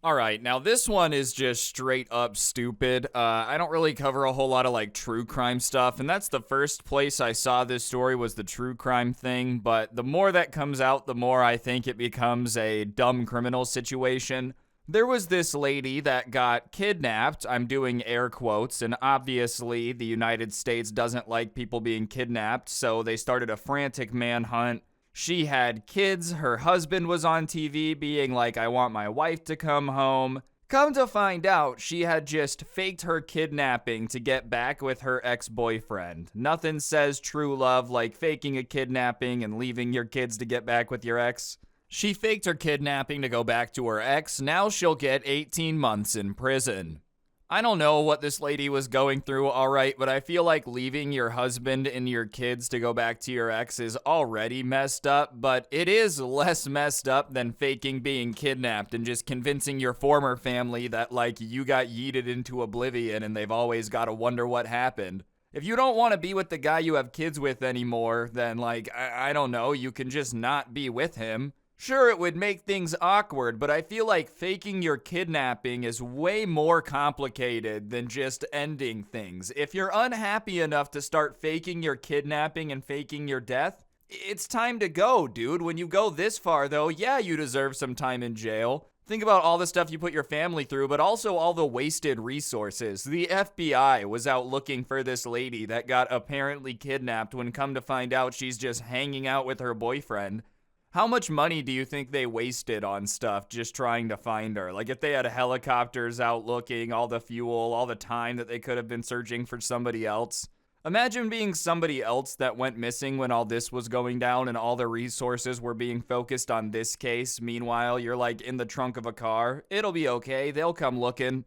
Alright, now this one is just straight up stupid. I don't really cover a whole lot of like true crime stuff, and that's the first place I saw this story was the true crime thing, but the more that comes out, the more I think it becomes a dumb criminal situation. There was this lady that got kidnapped, I'm doing air quotes, and obviously the United States doesn't like people being kidnapped, so they started a frantic manhunt. She had kids, her husband was on TV being like, I want my wife to come home. Come to find out, she had just faked her kidnapping to get back with her ex-boyfriend. Nothing says true love like faking a kidnapping and leaving your kids to get back with your ex. She faked her kidnapping to go back to her ex, now she'll get 18 months in prison. I don't know what this lady was going through, alright, but I feel like leaving your husband and your kids to go back to your ex is already messed up, but it is less messed up than faking being kidnapped and just convincing your former family that, like, you got yeeted into oblivion and they've always got to wonder what happened. If you don't want to be with the guy you have kids with anymore, then, like, I don't know, you can just not be with him. Sure, it would make things awkward, but I feel like faking your kidnapping is way more complicated than just ending things. If you're unhappy enough to start faking your kidnapping and faking your death, it's time to go, dude. When you go this far, though, yeah, you deserve some time in jail. Think about all the stuff you put your family through, but also all the wasted resources. The FBI was out looking for this lady that got apparently kidnapped when come to find out she's just hanging out with her boyfriend. How much money do you think they wasted on stuff just trying to find her? Like if they had helicopters out looking, all the fuel, all the time that they could have been searching for somebody else. Imagine being somebody else that went missing when all this was going down and all the resources were being focused on this case. Meanwhile, you're like in the trunk of a car. It'll be okay. They'll come looking.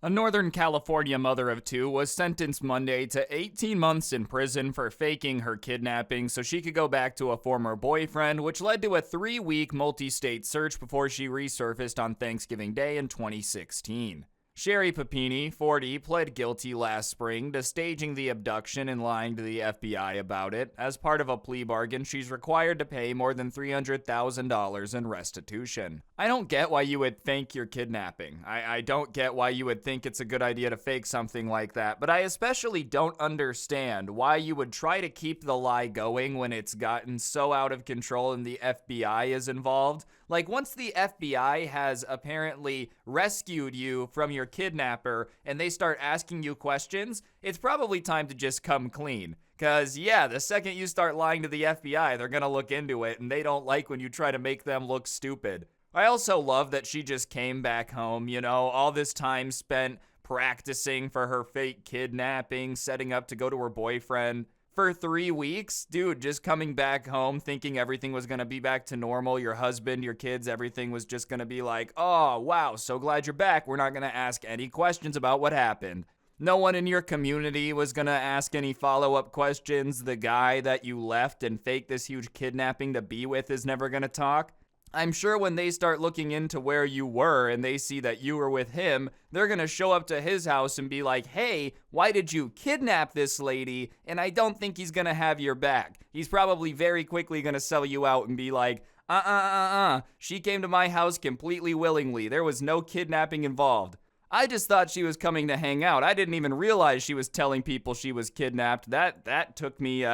A Northern California mother of two was sentenced Monday to 18 months in prison for faking her kidnapping so she could go back to a former boyfriend, which led to a 3-week multi-state search before she resurfaced on Thanksgiving Day in 2016. Sherry Papini, 40, pled guilty last spring to staging the abduction and lying to the FBI about it. As part of a plea bargain, she's required to pay more than $300,000 in restitution. I don't get why you would fake your kidnapping. I don't get why you would think it's a good idea to fake something like that, but I especially don't understand why you would try to keep the lie going when it's gotten so out of control and the FBI is involved. Like, once the FBI has apparently rescued you from your kidnapper and they start asking you questions, it's probably time to just come clean. Because, yeah, the second you start lying to the FBI, they're going to look into it, and they don't like when you try to make them look stupid. I also love that she just came back home, you know, all this time spent practicing for her fake kidnapping, setting up to go to her boyfriend. For 3 weeks, dude, just coming back home thinking everything was going to be back to normal. Your husband, your kids, everything was just going to be like, oh, wow, so glad you're back. We're not going to ask any questions about what happened. No one in your community was going to ask any follow-up questions. The guy that you left and faked this huge kidnapping to be with is never going to talk. I'm sure when they start looking into where you were and they see that you were with him, they're going to show up to his house and be like, hey, why did you kidnap this lady? And I don't think he's going to have your back. He's probably very quickly going to sell you out and be like, she came to my house completely willingly. There was no kidnapping involved. I just thought she was coming to hang out. I didn't even realize she was telling people she was kidnapped. That took me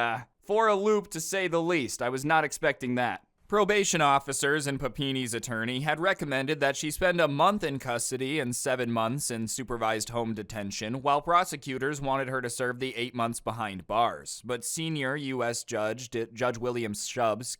for a loop, to say the least. I was not expecting that. Probation officers and Papini's attorney had recommended that she spend a month in custody and 7 months in supervised home detention, while prosecutors wanted her to serve the 8 months behind bars. But senior U.S. Judge William Stubbs,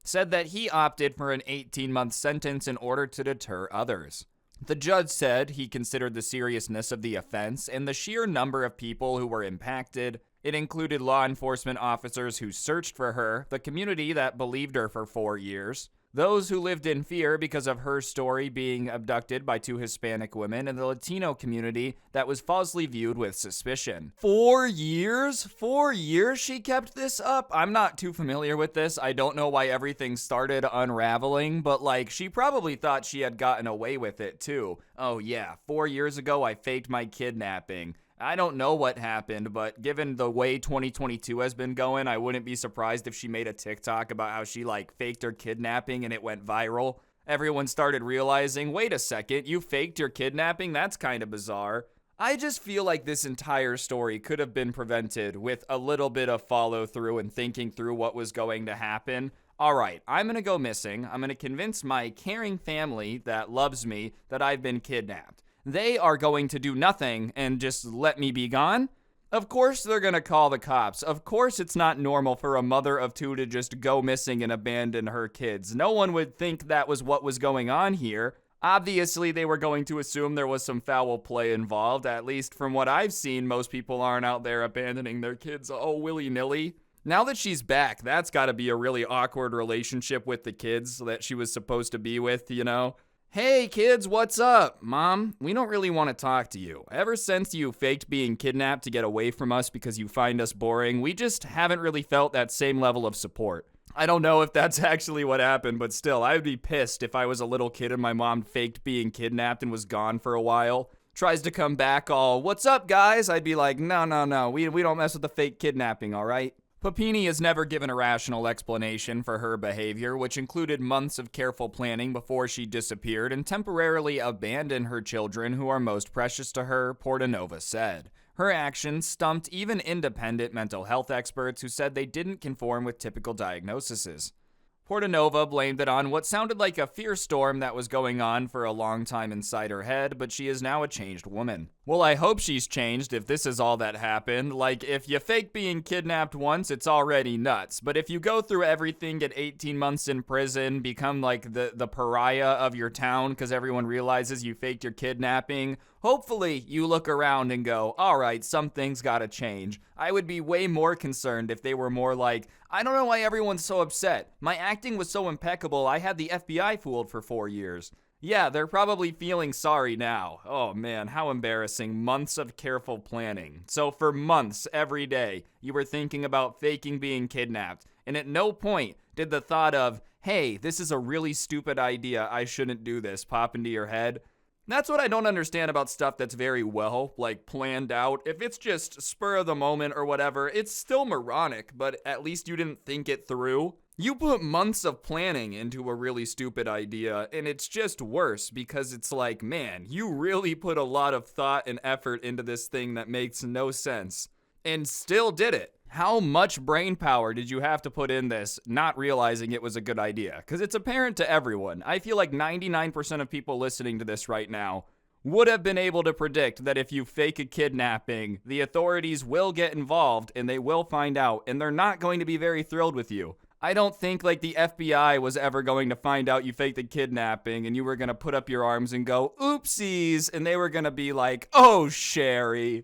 said that he opted for an 18-month sentence in order to deter others. The judge said he considered the seriousness of the offense and the sheer number of people who were impacted. It included law enforcement officers who searched for her, the community that believed her for 4 years, those who lived in fear because of her story being abducted by 2 Hispanic women, and the Latino community that was falsely viewed with suspicion. 4 years? 4 years she kept this up? I'm not too familiar with this. I don't know why everything started unraveling, but like, she probably thought she had gotten away with it too. Oh yeah, 4 years ago I faked my kidnapping. I don't know what happened, but given the way 2022 has been going, I wouldn't be surprised if she made a TikTok about how she, like, faked her kidnapping and it went viral. Everyone started realizing, wait a second, you faked your kidnapping? That's kind of bizarre. I just feel like this entire story could have been prevented with a little bit of follow through and thinking through what was going to happen. All right, I'm going to go missing. I'm going to convince my caring family that loves me that I've been kidnapped. They are going to do nothing and just let me be gone. Of course they're going to call the cops. Of course it's not normal for a mother of two to just go missing and abandon her kids. No one would think that was what was going on here. Obviously, they were going to assume there was some foul play involved. At least from what I've seen, most people aren't out there abandoning their kids willy-nilly. Now that she's back, that's got to be a really awkward relationship with the kids that she was supposed to be with, you know? Hey kids, what's up? Mom, we don't really want to talk to you. Ever since you faked being kidnapped to get away from us because you find us boring, we just haven't really felt that same level of support. I don't know if that's actually what happened, but still, I'd be pissed if I was a little kid and my mom faked being kidnapped and was gone for a while. Tries to come back all, what's up guys? I'd be like, no, we don't mess with the fake kidnapping, all right? Papini has never given a rational explanation for her behavior, which included months of careful planning before she disappeared and temporarily abandoned her children who are most precious to her, Portanova said. Her actions stumped even independent mental health experts who said they didn't conform with typical diagnoses. Portanova blamed it on what sounded like a fear storm that was going on for a long time inside her head, but she is now a changed woman. Well, I hope she's changed if this is all that happened. Like, if you fake being kidnapped once, it's already nuts. But if you go through everything, get 18 months in prison, become like the pariah of your town because everyone realizes you faked your kidnapping, hopefully you look around and go, all right, something's gotta change. I would be way more concerned if they were more like, I don't know why everyone's so upset. My acting was so impeccable, I had the FBI fooled for 4 years. Yeah, they're probably feeling sorry now. Oh man, how embarrassing. Months of careful planning. So for months, every day, you were thinking about faking being kidnapped. And at no point did the thought of, hey, this is a really stupid idea, I shouldn't do this, pop into your head. That's what I don't understand about stuff that's very well, like, planned out. If it's just spur of the moment or whatever, it's still moronic, but at least you didn't think it through. You put months of planning into a really stupid idea, and it's just worse because it's like, man, you really put a lot of thought and effort into this thing that makes no sense, and still did it. How much brain power did you have to put in this, not realizing it was a good idea? Because it's apparent to everyone. I feel like 99% of people listening to this right now would have been able to predict that if you fake a kidnapping, the authorities will get involved and they will find out, and they're not going to be very thrilled with you. I don't think like the FBI was ever going to find out you faked the kidnapping and you were going to put up your arms and go, oopsies, and they were going to be like, oh, Sherry.